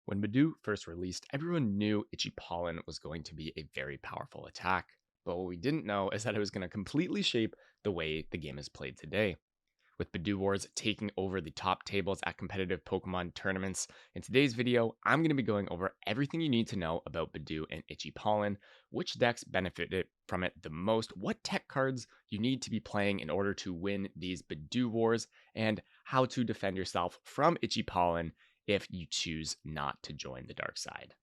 When Budew first released, everyone knew Itchy Pollen was going to be a very powerful attack. But what we didn't know is that it was going to completely shape the way the game is played today. With Budew Wars taking over the top tables at competitive Pokemon tournaments, in today's video, I'm going to be going over everything you need to know about Budew and Itchy Pollen, which decks benefited from it the most, what tech cards you need to be playing in order to win these Budew Wars, and how to defend yourself from Itchy Pollen if you choose not to join the dark side.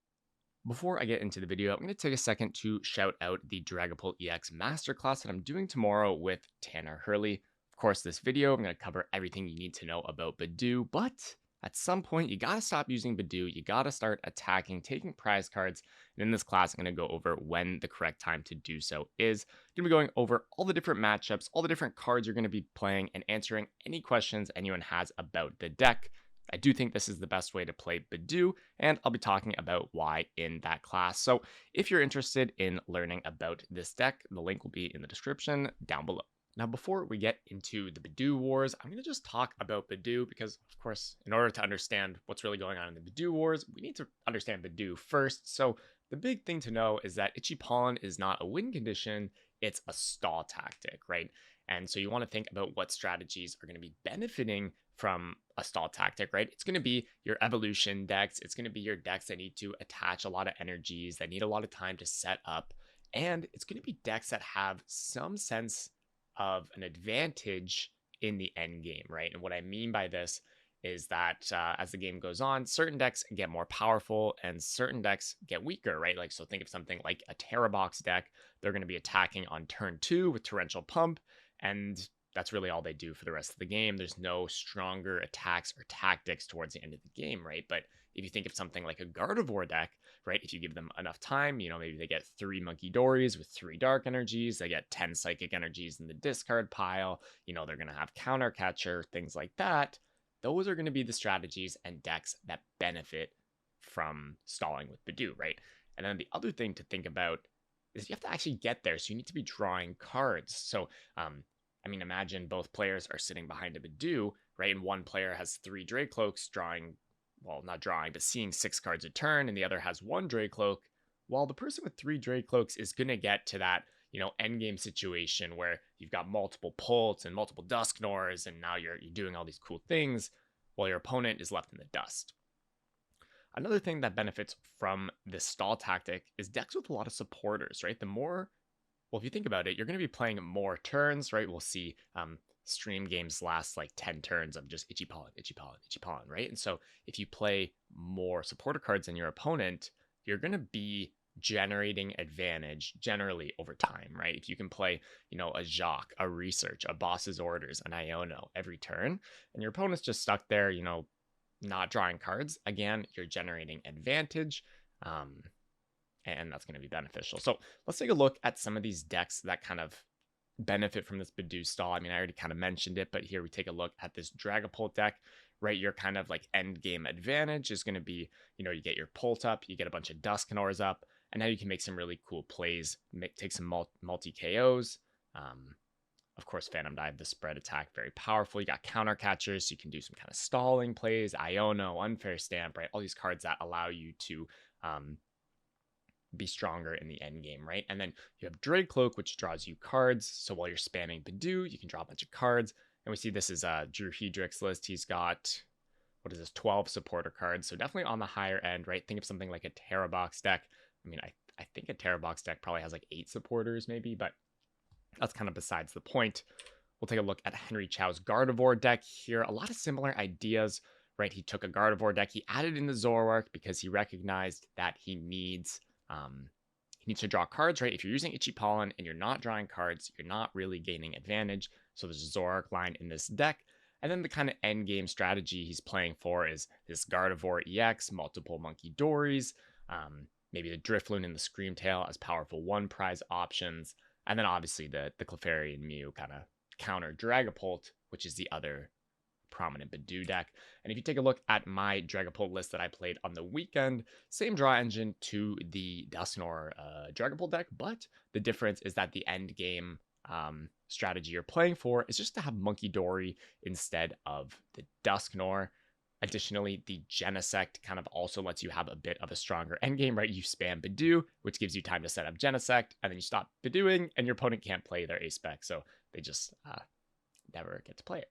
Before I get into the video, I'm going to take a second to shout out the Dragapult EX Masterclass that I'm doing tomorrow with Tanner Hurley. Of course, this video, I'm going to cover everything you need to know about Budew, but at some point, you got to stop using Budew. You got to start attacking, taking prize cards. And in this class, I'm going to go over when the correct time to do so is. I'm going to be going over all the different matchups, all the different cards you're going to be playing, and answering any questions anyone has about the deck. I do think this is the best way to play Budew, and I'll be talking about why in that class. So if you're interested in learning about this deck, the link will be in the description down below. Now, before we get into the Budew Wars, I'm going to just talk about Budew because, of course, in order to understand what's really going on in the Budew Wars, we need to understand Budew first. So the big thing to know is that Itchy Pollen is not a win condition, it's a stall tactic, right? And so you want to think about what strategies are going to be benefiting from a stall tactic, right? It's going to be your evolution decks. It's going to be your decks that need to attach a lot of energies, that need a lot of time to set up. And it's going to be decks that have some sense of an advantage in the end game, right? And what I mean by this is that as the game goes on, certain decks get more powerful and certain decks get weaker, right? Like, so think of something like a Terra Box deck. They're going to be attacking on turn 2 with Torrential Pump, and that's really all they do for the rest of the game. There's no stronger attacks or tactics towards the end of the game, right? But if you think of something like a Gardevoir deck, right? If you give them enough time, maybe they get 3 Monkey Dories with 3 Dark Energies, they get 10 Psychic Energies in the discard pile, they're going to have Counter Catcher, things like that. Those are going to be the strategies and decks that benefit from stalling with Budew, right? And then the other thing to think about is you have to actually get there. So you need to be drawing cards. So, imagine both players are sitting behind a Budew, right? And one player has 3 Dracloaks drawing, well, not drawing, but seeing 6 cards a turn, and the other has 1 Dracloak. While the person with 3 Dracloaks is going to get to that, end game situation where you've got multiple Pults and multiple Dusknors, and now you're doing all these cool things, while your opponent is left in the dust. Another thing that benefits from this stall tactic is decks with a lot of supporters, right? If you think about it, you're going to be playing more turns, right? We'll see stream games last like 10 turns of just Itchy Pollen, Itchy Pollen, Itchy Pollen, right? And so if you play more supporter cards than your opponent, you're going to be generating advantage generally over time, right? If you can play, a Jacques, a Research, a Boss's Orders, an Iono every turn, and your opponent's just stuck there, not drawing cards, again, you're generating advantage. And that's going to be beneficial. So let's take a look at some of these decks that kind of benefit from this Budew stall. I already kind of mentioned it, but here we take a look at this Dragapult deck, right? Your kind of like end game advantage is going to be, you get your Pult up, you get a bunch of Dusknors up, and now you can make some really cool plays, take some multi KOs. Of course, Phantom Dive, the spread attack, very powerful. You got counter catchers, so you can do some kind of stalling plays, Iono, Unfair Stamp, right? All these cards that allow you to be stronger in the end game, right? And then you have Dracloak, which draws you cards. So while you're spamming Budew, you can draw a bunch of cards. And we see this is Drew Hedrick's list. He's got, 12 supporter cards. So definitely on the higher end, right? Think of something like a Terra Box deck. I think a Terra Box deck probably has like 8 supporters maybe, but that's kind of besides the point. We'll take a look at Henry Chow's Gardevoir deck here. A lot of similar ideas, right? He took a Gardevoir deck, he added in the Zoroark because he recognized that he needs to draw cards, right? If you're using Itchy Pollen and you're not drawing cards, you're not really gaining advantage. So there's a Zoroark line in this deck. And then the kind of end game strategy he's playing for is this Gardevoir EX, multiple Monkey Dories, maybe the Drifloon and the Screamtail as powerful 1 prize options. And then obviously the Clefairy and Mew kind of counter Dragapult, which is the other prominent Budew deck. And if you take a look at my Dragapult list that I played on the weekend, same draw engine to the Dusknor Dragapult deck, but the difference is that the end game strategy you're playing for is just to have Monkey Dory instead of the Dusknor. Additionally, the Genesect kind of also lets you have a bit of a stronger endgame, right? You spam Budew, which gives you time to set up Genesect, and then you stop Bedewing, and your opponent can't play their A-Spec, so they just never get to play it.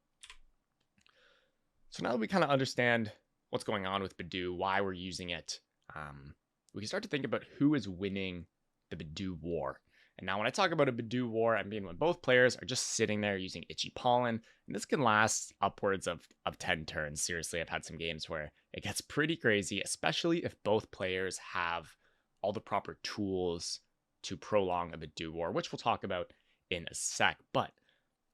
So now that we kind of understand what's going on with Budew, why we're using it, we can start to think about who is winning the Budew war. And now when I talk about a Budew war, I mean when both players are just sitting there using Itchy Pollen, and this can last upwards of 10 turns. Seriously, I've had some games where it gets pretty crazy, especially if both players have all the proper tools to prolong a Budew war, which we'll talk about in a sec. But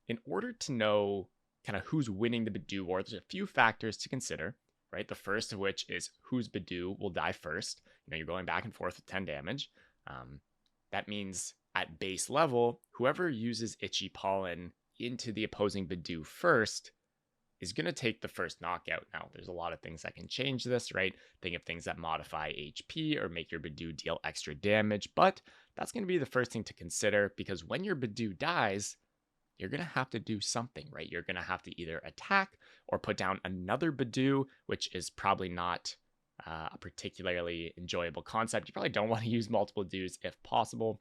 in order to know kind of who's winning the Budew war, there's a few factors to consider, right? The first of which is whose Budew will die first. You're going back and forth with 10 damage. That means at base level, whoever uses Itchy Pollen into the opposing Budew first is going to take the first knockout. Now, there's a lot of things that can change this, right? Think of things that modify HP or make your Budew deal extra damage, but that's going to be the first thing to consider, because when your Budew dies, you're going to have to do something, right? You're going to have to either attack or put down another Budew, which is probably not a particularly enjoyable concept. You probably don't want to use multiple Budews if possible.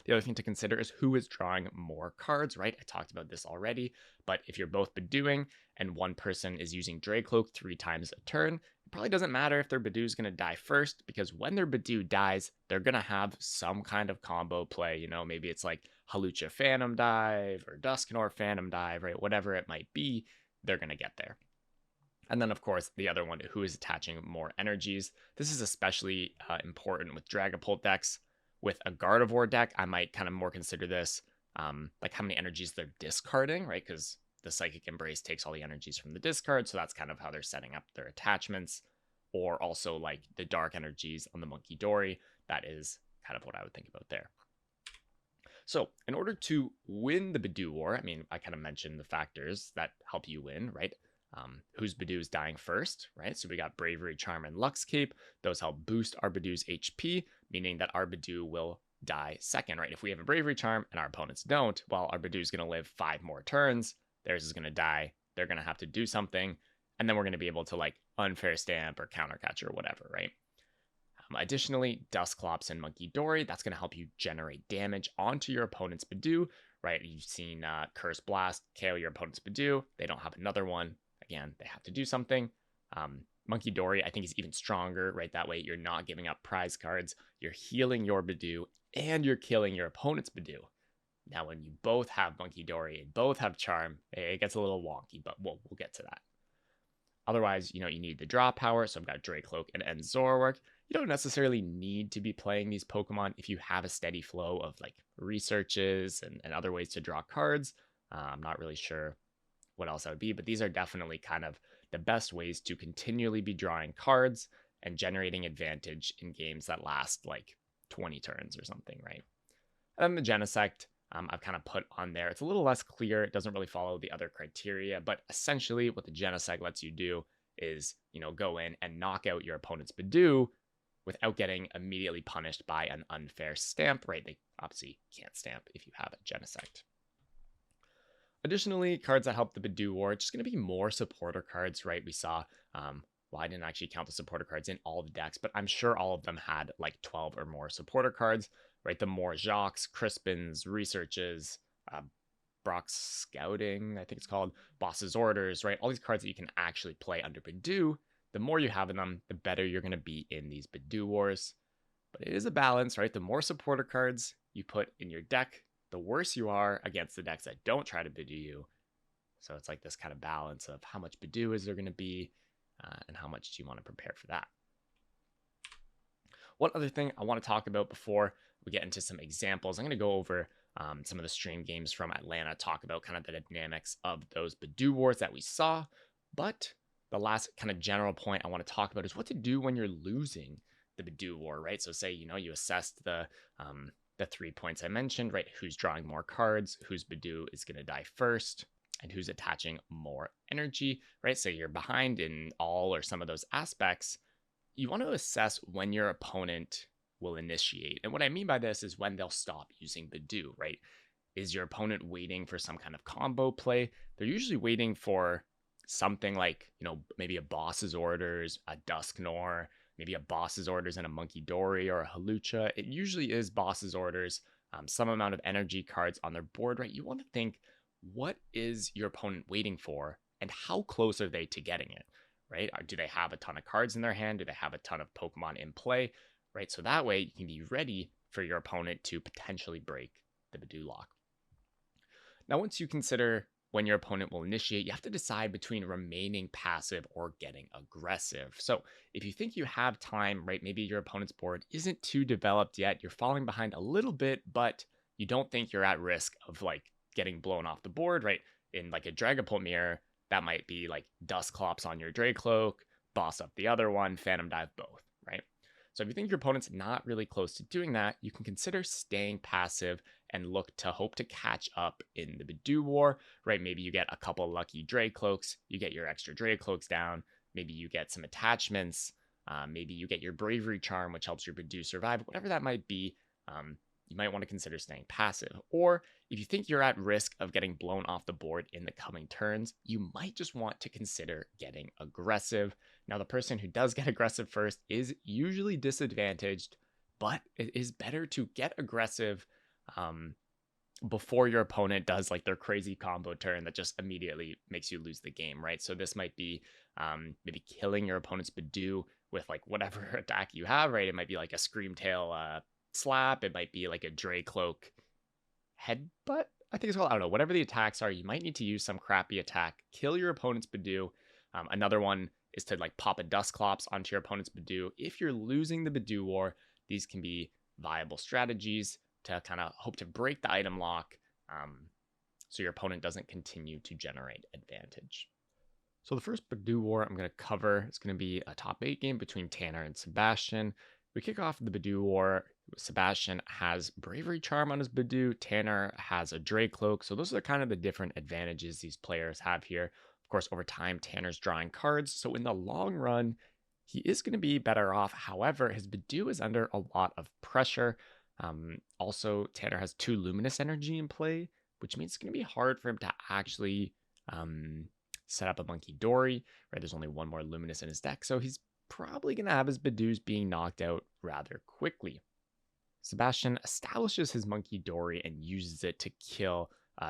The other thing to consider is who is drawing more cards, right? I talked about this already, but if you're both Bedewing and one person is using Dracloak 3 times a turn, it probably doesn't matter if their Budew is going to die first, because when their Budew dies, they're going to have some kind of combo play. Maybe it's like Halucha Phantom Dive or Dusknor Phantom Dive, right? Whatever it might be, they're going to get there. And then, of course, the other one, who is attaching more energies. This is especially important with Dragapult decks. With a Gardevoir deck, I might kind of more consider this like how many energies they're discarding, right? Because the Psychic Embrace takes all the energies from the discard, so that's kind of how they're setting up their attachments. Or also like the dark energies on the Monkey Dory. That is kind of what I would think about there. So in order to win the Budew war, I mean, I kind of mentioned the factors that help you win, right? Whose Budew is dying first, right? So we got Bravery, Charm, and Lux Cape. Those help boost our Bedew's HP, meaning that our Budew will die second, right? If we have a Bravery Charm and our opponents don't, well, our Budew is going to live 5 more turns. Theirs is going to die. They're going to have to do something, and then we're going to be able to like Unfair Stamp or Counter Catch or whatever, right? Additionally, Dusclops and Monkey Dory, that's going to help you generate damage onto your opponent's Budew, right? You've seen Curse Blast KO your opponent's Budew. They don't have another one. Again, they have to do something. Monkey Dory, I think, is even stronger, right? That way you're not giving up prize cards. You're healing your Budew, and you're killing your opponent's Budew. Now, when you both have Monkey Dory and both have Charm, it gets a little wonky, but we'll get to that. Otherwise, you need the draw power. So I've got Dracloak and Zoroark. You don't necessarily need to be playing these Pokemon if you have a steady flow of like researches and other ways to draw cards. I'm not really sure what else that would be, but these are definitely kind of the best ways to continually be drawing cards and generating advantage in games that last like 20 turns or something, right? And then the Genesect, I've kind of put on there. It's a little less clear. It doesn't really follow the other criteria, but essentially what the Genesect lets you do is, go in and knock out your opponent's Budew without getting immediately punished by an unfair stamp, right? They obviously can't stamp if you have a Genesect. Additionally, cards that help the Budew war, it's just going to be more supporter cards, right? We saw, well, I didn't actually count the supporter cards in all the decks, but I'm sure all of them had like 12 or more supporter cards, right? The more Jacques, Crispins, Researches, Brock's Scouting, I think it's called, Boss's Orders, right? All these cards that you can actually play under Budew, the more you have in them, the better you're going to be in these Budew wars. But it is a balance, right? The more supporter cards you put in your deck, the worse you are against the decks that don't try to Budew you. So it's like this kind of balance of how much Budew is there going to be and how much do you want to prepare for that. One other thing I want to talk about before we get into some examples, I'm going to go over some of the stream games from Atlanta, talk about kind of the dynamics of those Budew wars that we saw. But the last kind of general point I want to talk about is what to do when you're losing the Budew war, right? So say, you assessed the 3 points I mentioned, right? Who's drawing more cards, whose Budew is going to die first, and who's attaching more energy, right? So you're behind in all or some of those aspects. You want to assess when your opponent will initiate. And what I mean by this is when they'll stop using Budew, right? Is your opponent waiting for some kind of combo play? They're usually waiting for something like, maybe a boss's orders, a Dusknor, maybe a boss's orders and a Monkey Dory or a Halucha. It usually is boss's orders, some amount of energy cards on their board, right? You want to think, what is your opponent waiting for and how close are they to getting it, right? Do they have a ton of cards in their hand? Do they have a ton of Pokemon in play, right? So that way you can be ready for your opponent to potentially break the Budew lock. Now, once you consider when your opponent will initiate, you have to decide between remaining passive or getting aggressive. So if you think you have time, right, maybe your opponent's board isn't too developed yet, you're falling behind a little bit, but you don't think you're at risk of like getting blown off the board, right? In like a Dragapult mirror, that might be like Dusclops on your Dracloak, boss up the other one, Phantom Dive both, right? So if you think your opponent's not really close to doing that, you can consider staying passive and look to hope to catch up in the Budew War, right? Maybe you get a couple lucky Dracloaks, you get your extra Dracloaks down, maybe you get some attachments, maybe you get your Bravery Charm, which helps your Budew survive, whatever that might be. You might want to consider staying passive. Or if you think you're at risk of getting blown off the board in the coming turns, you might just want to consider getting aggressive. Now, the person who does get aggressive first is usually disadvantaged, but it is better to get aggressive before your opponent does like their crazy combo turn that just immediately makes you lose the game, right? So this might be maybe killing your opponent's Budew with like whatever attack you have, right? It might be like a Screamtail slap. It might be like a Dracloak headbutt, I think it's called. I don't know. Whatever the attacks are, you might need to use some crappy attack, kill your opponent's Budew. Another one is to like pop a Dusclops onto your opponent's Budew. If you're losing the Budew war, these can be viable strategies to kind of hope to break the item lock, so your opponent doesn't continue to generate advantage. So the first Budew war I'm going to cover is going to be a top 8 game between Tanner and Sebastian. We kick off the Budew war. Sebastian has Bravery Charm on his Budew. Tanner has a Dracloak. So those are kind of the different advantages these players have here. Of course, over time, Tanner's drawing cards. So in the long run, he is going to be better off. However, his Budew is under a lot of pressure. Also, Tanner has 2 Luminous Energy in play, which means it's going to be hard for him to actually set up a Monkey Dory, right? There's only 1 more Luminous in his deck, so he's probably going to have his Budews being knocked out rather quickly. Sebastian establishes his Monkey Dory and uses it to kill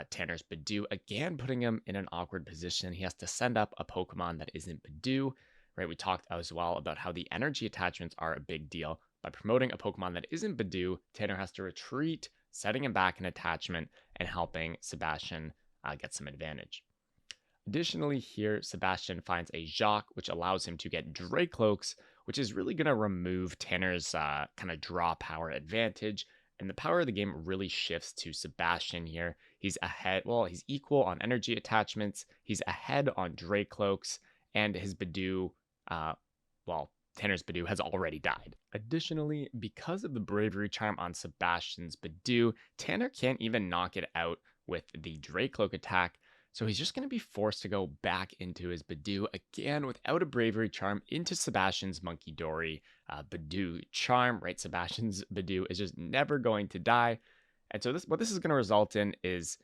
Tanner's Budew, again putting him in an awkward position. He has to send up a Pokemon that isn't Budew, right? We talked as well about how the energy attachments are a big deal. By promoting a Pokemon that isn't Budew, Tanner has to retreat, setting him back an attachment and helping Sebastian get some advantage. Additionally, here, Sebastian finds a Jacques, which allows him to get Dracloaks, which is really going to remove Tanner's kind of draw power advantage. And the power of the game really shifts to Sebastian here. He's ahead, well, he's equal on energy attachments, he's ahead on Dracloaks, and his Budew, Tanner's Budew has already died. Additionally, because of the Bravery Charm on Sebastian's Budew, Tanner can't even knock it out with the Dracloak attack. So he's just going to be forced to go back into his Budew again without a Bravery Charm into Sebastian's Monkey Dory Budew Charm, right? Sebastian's Budew is just never going to die. And so what this is going to result in is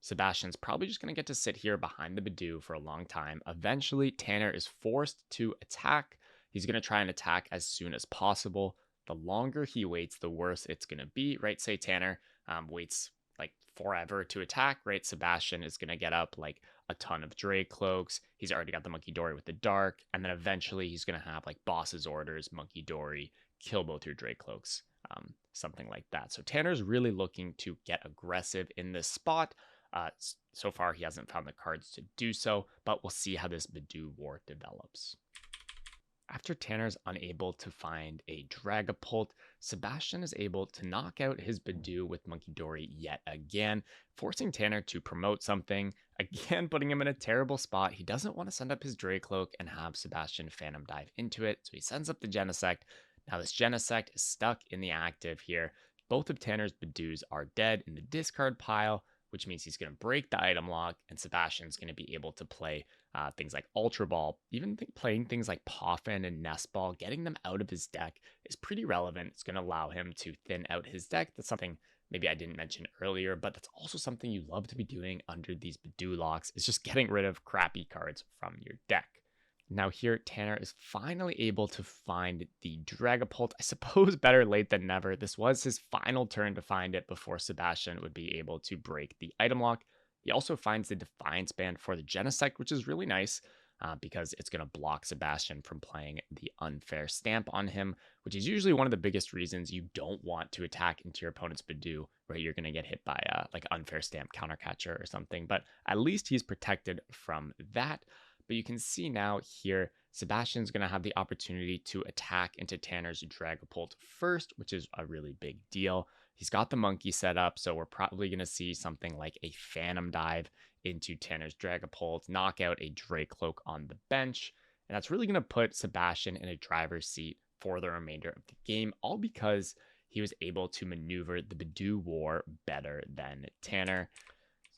Sebastian's probably just going to get to sit here behind the Budew for a long time. Eventually, Tanner is forced to attack. He's going to try and attack as soon as possible. The longer he waits, the worse it's going to be, right? Say Tanner waits like forever to attack, right? Sebastian is going to get up like a ton of Dracloaks. He's already got the Monkey Dory with the Dark. And then eventually he's going to have like boss's orders, Monkey Dory, kill both your Dracloaks, something like that. So Tanner's really looking to get aggressive in this spot. So far, he hasn't found the cards to do so, but we'll see how this Budew war develops. After Tanner's unable to find a Dragapult, Sebastian is able to knock out his Budew with Monkey Dory yet again, forcing Tanner to promote something, again putting him in a terrible spot. He doesn't want to send up his Dracloak and have Sebastian Phantom Dive into it, so he sends up the Genesect. Now this Genesect is stuck in the active here. Both of Tanner's Budews are dead in the discard pile, which means he's going to break the item lock, and Sebastian's going to be able to play things like Ultra Ball, even playing things like Poffin and Nest Ball. Getting them out of his deck is pretty relevant. It's going to allow him to thin out his deck. That's something maybe I didn't mention earlier, but that's also something you love to be doing under these Budew locks, is just getting rid of crappy cards from your deck. Now here, Tanner is finally able to find the Dragapult. I suppose better late than never. This was his final turn to find it before Sebastian would be able to break the item lock. He also finds the Defiance Band for the Genesect, which is really nice because it's going to block Sebastian from playing the Unfair Stamp on him, which is usually one of the biggest reasons you don't want to attack into your opponent's Budew, where you're going to get hit by like Unfair Stamp Countercatcher or something. But at least he's protected from that. But you can see now here, Sebastian's going to have the opportunity to attack into Tanner's Dragapult first, which is a really big deal. He's got the monkey set up, so we're probably going to see something like a Phantom Dive into Tanner's Dragapult, knock out a Dracloak on the bench, and that's really going to put Sebastian in a driver's seat for the remainder of the game, all because he was able to maneuver the Budew War better than Tanner.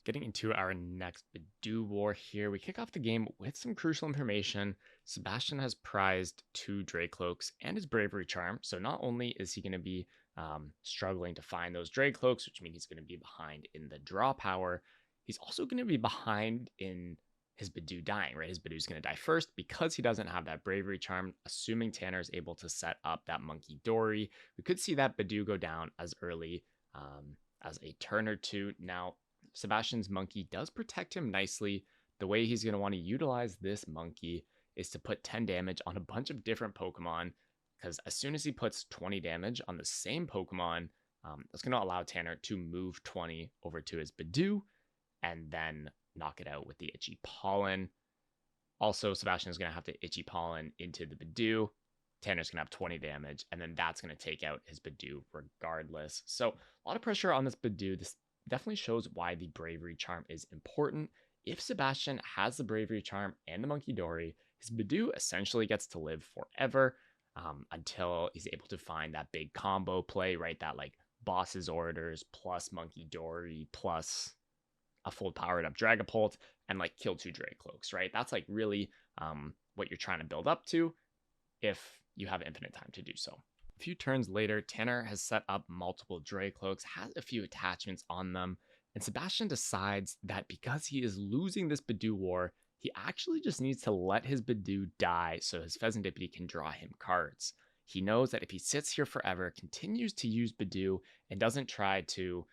Getting into our next Budew War here, we kick off the game with some crucial information. Sebastian has prized 2 Dracloaks and his Bravery Charm, so not only is he going to be struggling to find those Dracloaks, which means he's going to be behind in the draw power, he's also going to be behind in his Budew dying, right? His Budew's going to die first because he doesn't have that Bravery Charm, assuming Tanner is able to set up that Monkey Dory. We could see that Budew go down as early as a turn or two. Now, Sebastian's monkey does protect him nicely. The way he's going to want to utilize this monkey is to put 10 damage on a bunch of different Pokemon, because as soon as he puts 20 damage on the same Pokemon, that's going to allow Tanner to move 20 over to his Budew and then knock it out with the Itchy Pollen. Also, Sebastian is going to have to Itchy Pollen into the Budew. Tanner's going to have 20 damage, and then that's going to take out his Budew regardless. So a lot of pressure on this Budew. This definitely shows why the Bravery Charm is important. If Sebastian has the Bravery Charm and the Monkey Dory, his Budew essentially gets to live forever until he's able to find that big combo play, right? That like Boss's Orders plus Monkey Dory plus a full powered up Dragapult and like kill 2 Dracloaks, right? That's like really what you're trying to build up to if you have infinite time to do so. A few turns later, Tanner has set up multiple Dracloaks, has a few attachments on them, and Sebastian decides that because he is losing this Budew War, he actually just needs to let his Budew die so his Pheasantipede can draw him cards. He knows that if he sits here forever, continues to use Budew, and doesn't try to,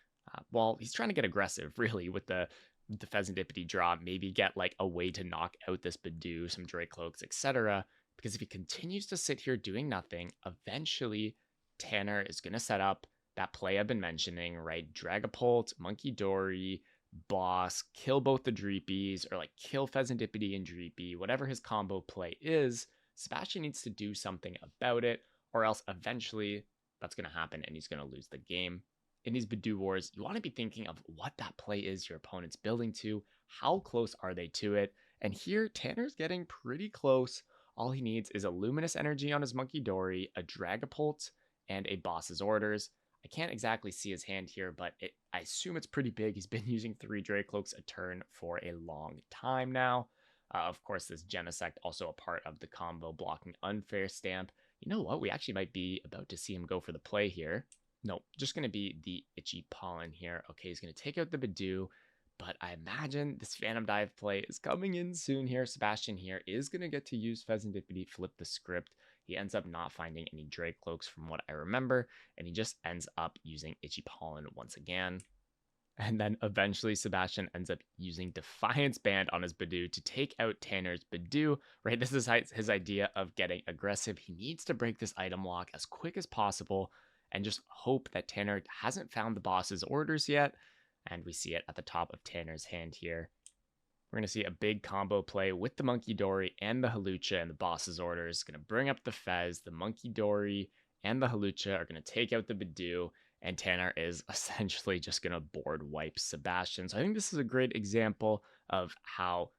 he's trying to get aggressive, really, with the Pheasantipede draw, maybe get like a way to knock out this Budew, some Dracloaks, etc., because if he continues to sit here doing nothing, eventually Tanner is going to set up that play I've been mentioning, right? Dragapult, Monkey Dory, Boss, kill both the Dreepies, or like kill Pheasantipede and Dreepy, whatever his combo play is. Sebastian needs to do something about it, or else eventually that's going to happen and he's going to lose the game. In these Budew Wars, you want to be thinking of what that play is your opponent's building to, how close are they to it, and here Tanner's getting pretty close. All he needs is a Luminous Energy on his Monkey Dory, a Dragapult, and a Boss's Orders. I can't exactly see his hand here, but I assume it's pretty big. He's been using 3 Dracloaks a turn for a long time now. Of course, this Genesect also a part of the combo blocking Unfair Stamp. You know what? We actually might be about to see him go for the play here. No, just going to be the Itchy Pollen here. Okay, he's going to take out the Budew. But I imagine this Phantom Dive play is coming in soon here. Sebastian here is going to get to use Pheasantipede, flip the script. He ends up not finding any Dracloaks from what I remember, and he just ends up using Itchy Pollen once again. And then eventually Sebastian ends up using Defiance Band on his Budew to take out Tanner's Budew, right? This is his idea of getting aggressive. He needs to break this item lock as quick as possible and just hope that Tanner hasn't found the Boss's Orders yet. And we see it at the top of Tanner's hand here. We're going to see a big combo play with the Monkey Dory and the Hawlucha and the Boss's Orders. Going to bring up the Fez. The Monkey Dory and the Hawlucha are going to take out the Budew, and Tanner is essentially just going to board wipe Sebastian. So I think this is a great example of how,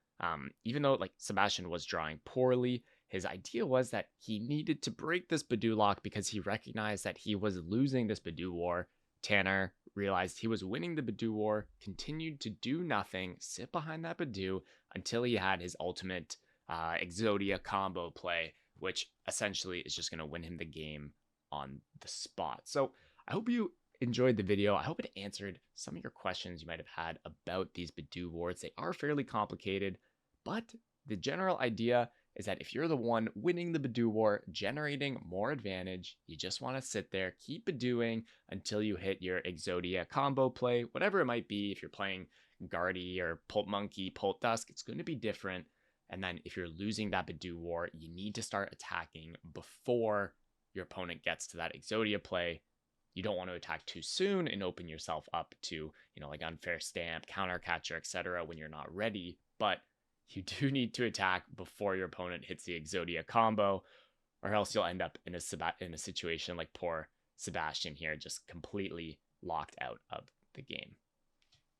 even though like Sebastian was drawing poorly, his idea was that he needed to break this Budew lock because he recognized that he was losing this Budew war Tanner realized he was winning the Budew war, continued to do nothing, sit behind that Budew until he had his ultimate Exodia combo play, which essentially is just going to win him the game on the spot. So I hope you enjoyed the video. I hope it answered some of your questions you might have had about these Budew wards. They are fairly complicated, but the general idea is that if you're the one winning the Budew war, generating more advantage, you just want to sit there, keep Bedewing until you hit your Exodia combo play, whatever it might be. If you're playing Guardy or Pult Monkey, Pult Dusk, it's going to be different. And then if you're losing that Budew war, you need to start attacking before your opponent gets to that Exodia play. You don't want to attack too soon and open yourself up to, like Unfair Stamp, Counter Catcher, etc. when you're not ready. But you do need to attack before your opponent hits the Exodia combo, or else you'll end up in a situation like poor Sebastian here, just completely locked out of the game.